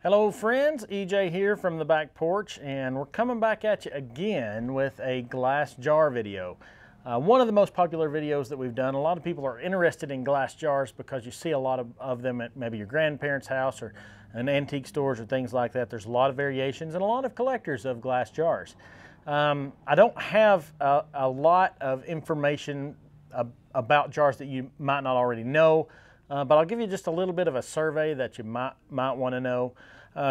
Hello friends, EJ here from the back porch, and we're coming back at you again with a glass jar video. One of the most popular videos that we've done. A lot of people are interested in glass jars because you see a lot of them at maybe your grandparents' house or in antique stores or things like that. There's a lot of variations and a lot of collectors of glass jars. I don't have a lot of information about jars that you might not already know. But I'll give you just a little bit of a survey that you might want to know.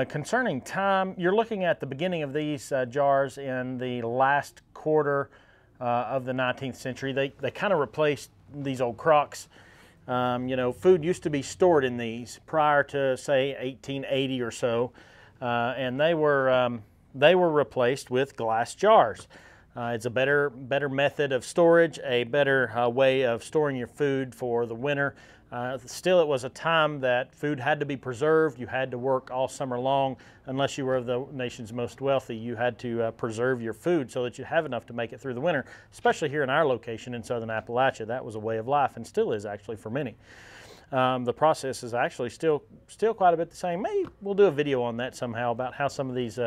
Concerning time, you're looking at the beginning of these jars in the last quarter of the 19th century. They kind of replaced these old crocks. You know, food used to be stored in these prior to, say, 1880 or so, and they were replaced with glass jars. It's a better method of storage, a better way of storing your food for the winter. Still, it was a time that food had to be preserved. You had to work all summer long. Unless you were the nation's most wealthy, you had to preserve your food so that you have enough to make it through the winter, especially here in our location in southern Appalachia. That was a way of life, and still is actually for many. The process is actually still quite a bit the same. Maybe we'll do a video on that somehow about how some of these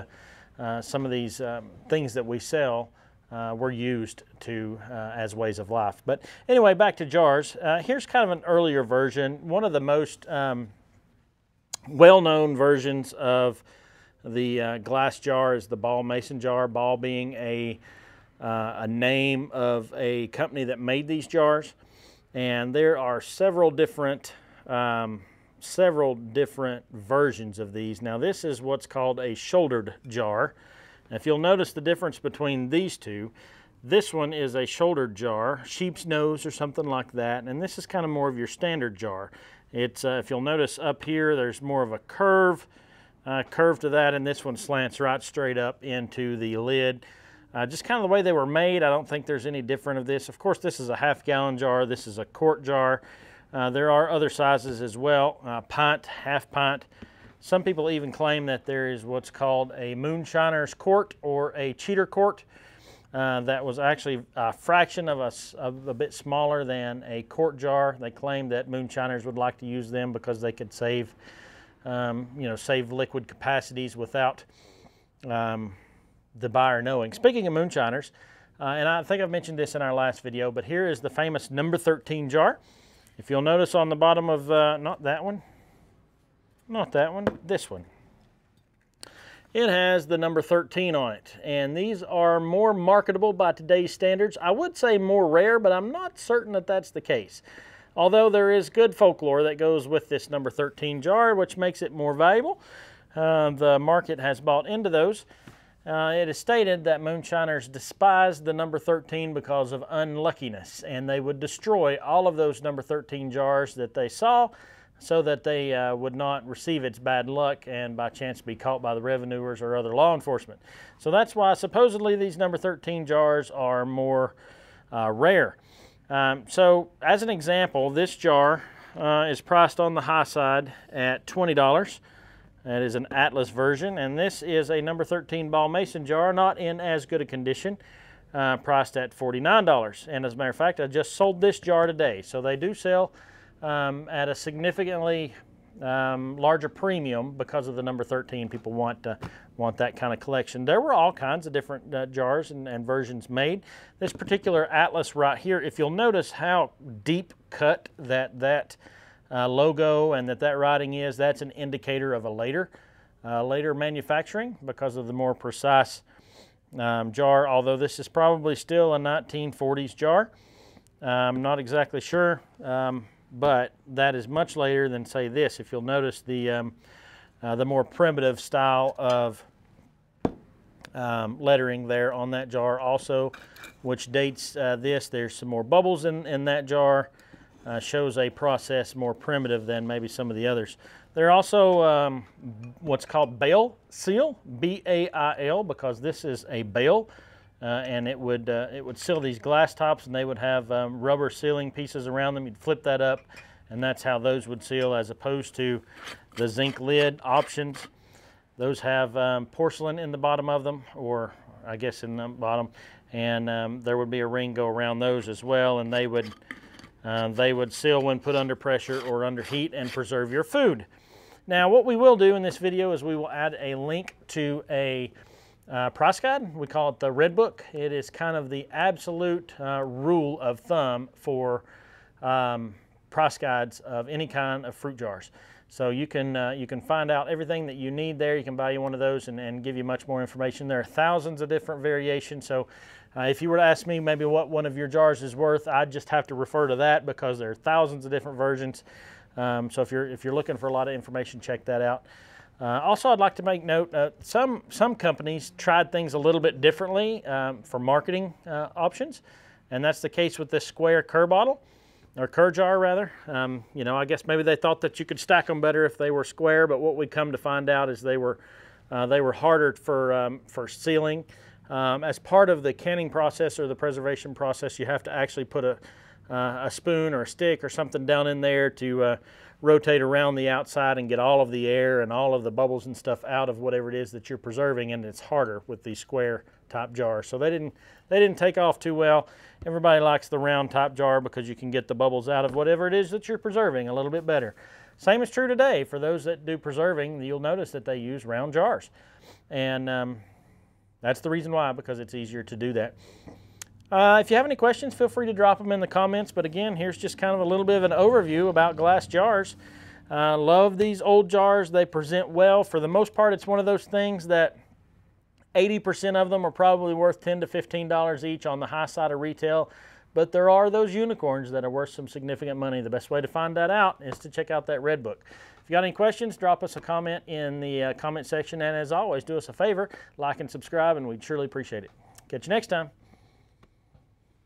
things that we sell were used to as ways of life. But anyway, back to jars. Here's kind of an earlier version. One of the most well-known versions of the glass jar is the ball mason jar. Ball being a name of a company that made these jars, and there are several different versions of these. Now, this is what's called a shouldered jar. If you'll notice the difference between these two, this one is a shouldered jar, sheep's nose or something like that, and this is kind of more of your standard jar. It's if you'll notice up here, there's more of a curve to that, and this one slants right straight up into the lid. Just kind of the way they were made. I don't think there's any different of this. Of course, this is a half-gallon jar. This is a quart jar. There are other sizes as well, pint, half pint. Some people even claim that there is what's called a moonshiner's quart or a cheater quart. That was actually a fraction of a bit smaller than a quart jar. They claim that moonshiners would like to use them because they could save, save liquid capacities without the buyer knowing. Speaking of moonshiners, and I think I've mentioned this in our last video, but here is the famous number 13 jar. If you'll notice on the bottom of, not that one, this one. It has the number 13 on it, and these are more marketable by today's standards. I would say more rare, but I'm not certain that that's the case. Although there is good folklore that goes with this number 13 jar, which makes it more valuable. The market has bought into those. It is stated that moonshiners despised the number 13 because of unluckiness, and they would destroy all of those number 13 jars that they saw, so that they would not receive its bad luck and by chance be caught by the revenuers or other law enforcement. So that's why supposedly these number 13 jars are more rare. So as an example, this jar is priced on the high side at $20. That is an Atlas version, and this is a number 13 ball mason jar, not in as good a condition, priced at $49. And as a matter of fact, I just sold this jar today. So they do sell at a significantly larger premium because of the number 13. People want that kind of collection. There were all kinds of different jars and versions made. This particular Atlas right here, if you'll notice how deep cut that logo and that writing is, that's an indicator of a later manufacturing because of the more precise jar, although this is probably still a 1940s jar. I'm not exactly sure. But that is much later than, say, this. If you'll notice the more primitive style of lettering there on that jar also, which dates this. There's some more bubbles in that jar. Shows a process more primitive than maybe some of the others. There are also what's called bale seal, B-A-I-L, because this is a bale. And it would seal these glass tops, and they would have rubber sealing pieces around them. You'd flip that up, and that's how those would seal, as opposed to the zinc lid options. Those have porcelain in the bottom of them, or I guess in the bottom, and there would be a ring go around those as well, and they would seal when put under pressure or under heat and preserve your food. Now, what we will do in this video is we will add a link to a price guide. We call it the Red Book. It is kind of the absolute rule of thumb for price guides of any kind of fruit jars. So you can find out everything that you need there. You can buy you one of those and give you much more information. There are thousands of different variations. So if you were to ask me maybe what one of your jars is worth, I'd just have to refer to that because there are thousands of different versions. So if you're looking for a lot of information, check that out. Also, I'd like to make note, some companies tried things a little bit differently for marketing options, and that's the case with this square Kerr bottle, or Kerr jar rather. You know, I guess maybe they thought that you could stack them better if they were square, but what we come to find out is they were harder for sealing. As part of the canning process or the preservation process, you have to actually put a spoon or a stick or something down in there to rotate around the outside and get all of the air and all of the bubbles and stuff out of whatever it is that you're preserving, and it's harder with these square top jars. So they didn't take off too well. Everybody likes the round top jar because you can get the bubbles out of whatever it is that you're preserving a little bit better. Same is true today. For those that do preserving, you'll notice that they use round jars, and that's the reason why, because it's easier to do that. If you have any questions, feel free to drop them in the comments. But again, here's just kind of a little bit of an overview about glass jars. Love these old jars. They present well. For the most part, it's one of those things that 80% of them are probably worth $10 to $15 each on the high side of retail. But there are those unicorns that are worth some significant money. The best way to find that out is to check out that Red Book. If you got any questions, drop us a comment in the comment section. And as always, do us a favor, like and subscribe, and we'd surely appreciate it. Catch you next time.